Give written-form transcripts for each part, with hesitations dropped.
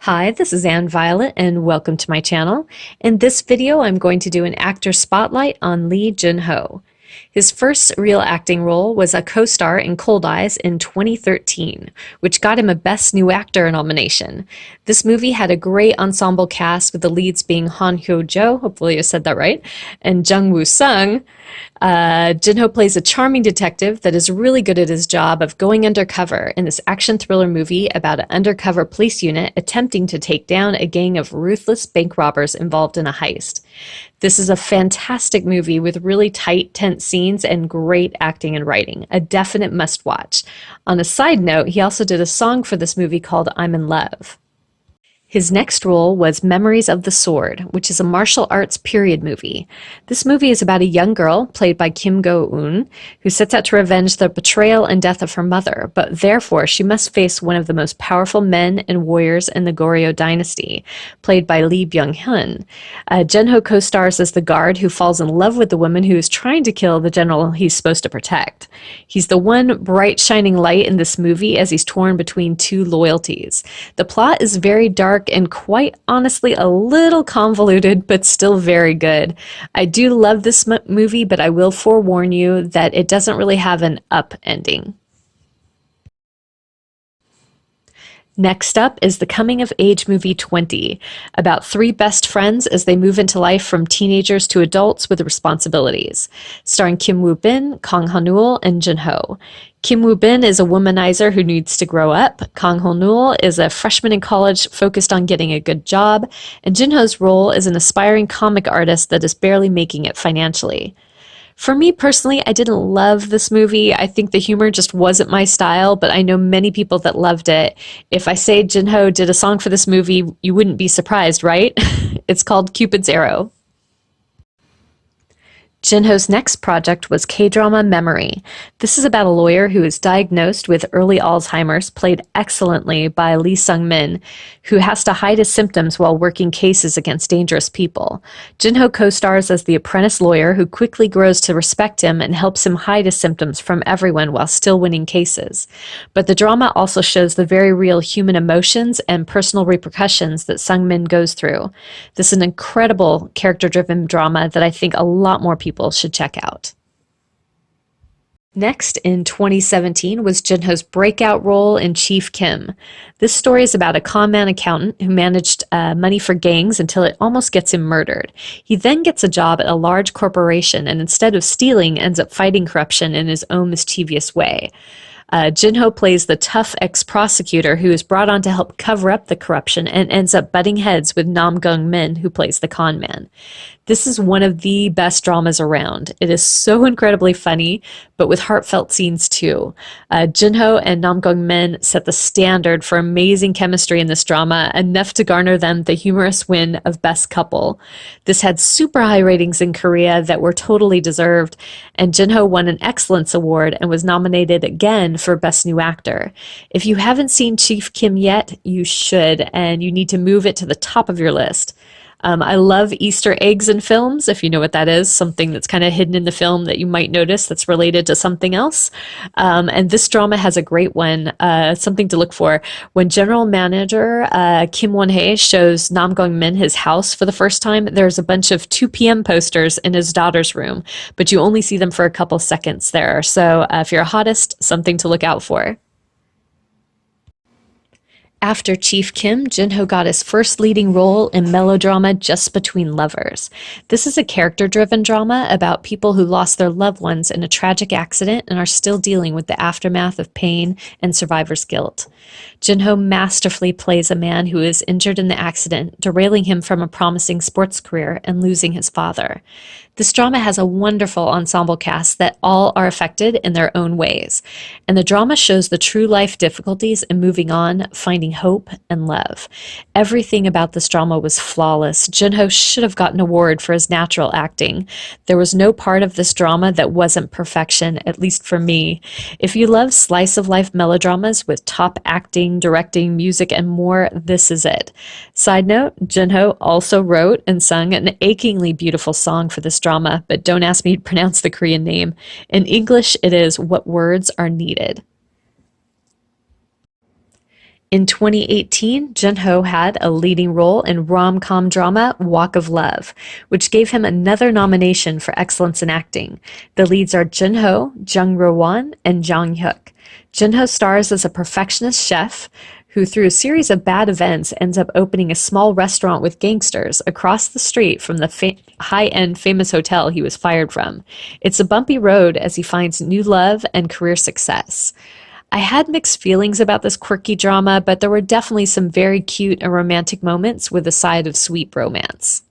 Hi, this is Anne Violet and welcome to my channel. In this video, I'm going to do an actor spotlight on Lee Junho. His first real acting role was a co-star in Cold Eyes in 2013, which got him a Best New Actor nomination. This movie had a great ensemble cast with the leads being Han Hyo-jo, hopefully I said that right, and Jung Woo-sung. Junho plays a charming detective that is really good at his job of going undercover in this action thriller movie about an undercover police unit attempting to take down a gang of ruthless bank robbers involved in a heist. This is a fantastic movie with really tight, tense scenes and great acting and writing. A definite must watch. On a side note, he also did a song for this movie called I'm in Love. His next role was Memories of the Sword, which is a martial arts period movie. This movie is about a young girl, played by Kim Go-eun, who sets out to revenge the betrayal and death of her mother, but therefore she must face one of the most powerful men and warriors in the Goryeo dynasty, played by Lee Junho. Junho co-stars as the guard who falls in love with the woman who is trying to kill the general he's supposed to protect. He's the one bright shining light in this movie as he's torn between two loyalties. The plot is very dark and quite honestly a little convoluted, but still very good. I do love this movie, but I will forewarn you that it doesn't really have an up ending. Next up is the coming-of-age movie 20, about three best friends as they move into life from teenagers to adults with responsibilities. Starring Kim Woo-bin, Kang Han-ul, and Junho. Kim Woo-bin is a womanizer who needs to grow up. Kang Han-ul is a freshman in college focused on getting a good job. And Junho's role is an aspiring comic artist that is barely making it financially. For me personally, I didn't love this movie. I think the humor just wasn't my style, but I know many people that loved it. If I say Junho did a song for this movie, you wouldn't be surprised, right? It's called Cupid's Arrow. Junho's next project was K-drama Memory. This is about a lawyer who is diagnosed with early Alzheimer's, played excellently by Lee Sung-min, who has to hide his symptoms while working cases against dangerous people. Junho co-stars as the apprentice lawyer who quickly grows to respect him and helps him hide his symptoms from everyone while still winning cases. But the drama also shows the very real human emotions and personal repercussions that Sung-min goes through. This is an incredible character-driven drama that I think a lot more people should check out. Next, in 2017, was Junho's breakout role in Chief Kim. This story is about a con-man accountant who managed money for gangs until it almost gets him murdered. He then gets a job at a large corporation and instead of stealing, ends up fighting corruption in his own mischievous way. Junho plays the tough ex-prosecutor who is brought on to help cover up the corruption and ends up butting heads with Nam Gung-min, who plays the con man. This is one of the best dramas around. It is so incredibly funny, but with heartfelt scenes too. Junho and Nam Gung-min set the standard for amazing chemistry in this drama, enough to garner them the humorous win of Best Couple. This had super high ratings in Korea that were totally deserved, and Junho won an Excellence Award and was nominated again for Best New Actor. If you haven't seen Chief Kim yet, you should, and you need to move it to the top of your list. I love Easter eggs in films, if you know what that is, something that's kind of hidden in the film that you might notice that's related to something else. And this drama has a great one, something to look for. When General Manager Kim Won-hae shows Nam Gung-min his house for the first time, there's a bunch of 2 p.m. posters in his daughter's room, but you only see them for a couple seconds there. So if you're a hottest, something to look out for. After Chief Kim, Junho got his first leading role in melodrama Just Between Lovers. This is a character-driven drama about people who lost their loved ones in a tragic accident and are still dealing with the aftermath of pain and survivor's guilt. Junho masterfully plays a man who is injured in the accident, derailing him from a promising sports career and losing his father. This drama has a wonderful ensemble cast that all are affected in their own ways, and the drama shows the true life difficulties in moving on, finding hope, and love. Everything about this drama was flawless. Junho should have gotten an award for his natural acting. There was no part of this drama that wasn't perfection, at least for me. If you love slice-of-life melodramas with top acting, directing, music, and more, this is it. Side note, Junho also wrote and sung an achingly beautiful song for this drama, but don't ask me to pronounce the Korean name. In English, it is What Words Are Needed. In 2018, Junho had a leading role in rom-com drama Walk of Love, which gave him another nomination for excellence in acting. The leads are Junho, Jung Ro-won, and Jang Hyuk. Junho stars as a perfectionist chef who, through a series of bad events, ends up opening a small restaurant with gangsters across the street from the high-end famous hotel he was fired from. It's a bumpy road as he finds new love and career success. I had mixed feelings about this quirky drama, but there were definitely some very cute and romantic moments with a side of sweet romance.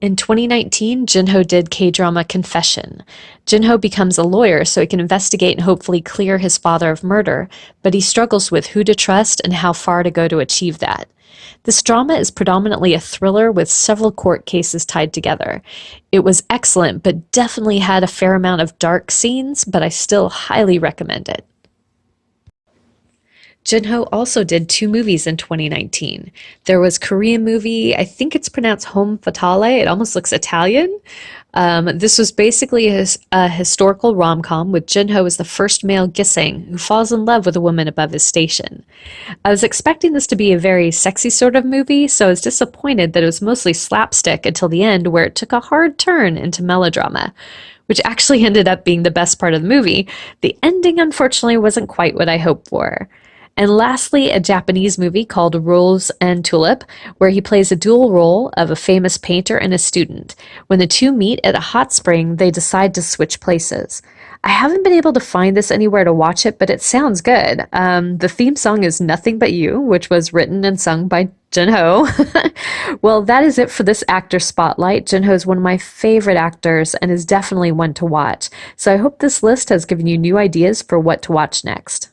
In 2019, Junho did K-drama Confession. Junho becomes a lawyer so he can investigate and hopefully clear his father of murder, but he struggles with who to trust and how far to go to achieve that. This drama is predominantly a thriller with several court cases tied together. It was excellent, but definitely had a fair amount of dark scenes, but I still highly recommend it. Junho also did 2 movies in 2019. There was a Korean movie, I think it's pronounced Homme Fatale, it almost looks Italian. This was basically a historical rom-com with Junho as the first male Gising who falls in love with a woman above his station. I was expecting this to be a very sexy sort of movie, so I was disappointed that it was mostly slapstick until the end, where it took a hard turn into melodrama, which actually ended up being the best part of the movie. The ending, unfortunately, wasn't quite what I hoped for. And lastly, a Japanese movie called Rose and Tulip, where he plays a dual role of a famous painter and a student. When the two meet at a hot spring, they decide to switch places. I haven't been able to find this anywhere to watch it, but it sounds good. The theme song is Nothing But You, which was written and sung by Junho. Well, that is it for this actor spotlight. Junho is one of my favorite actors and is definitely one to watch. So I hope this list has given you new ideas for what to watch next.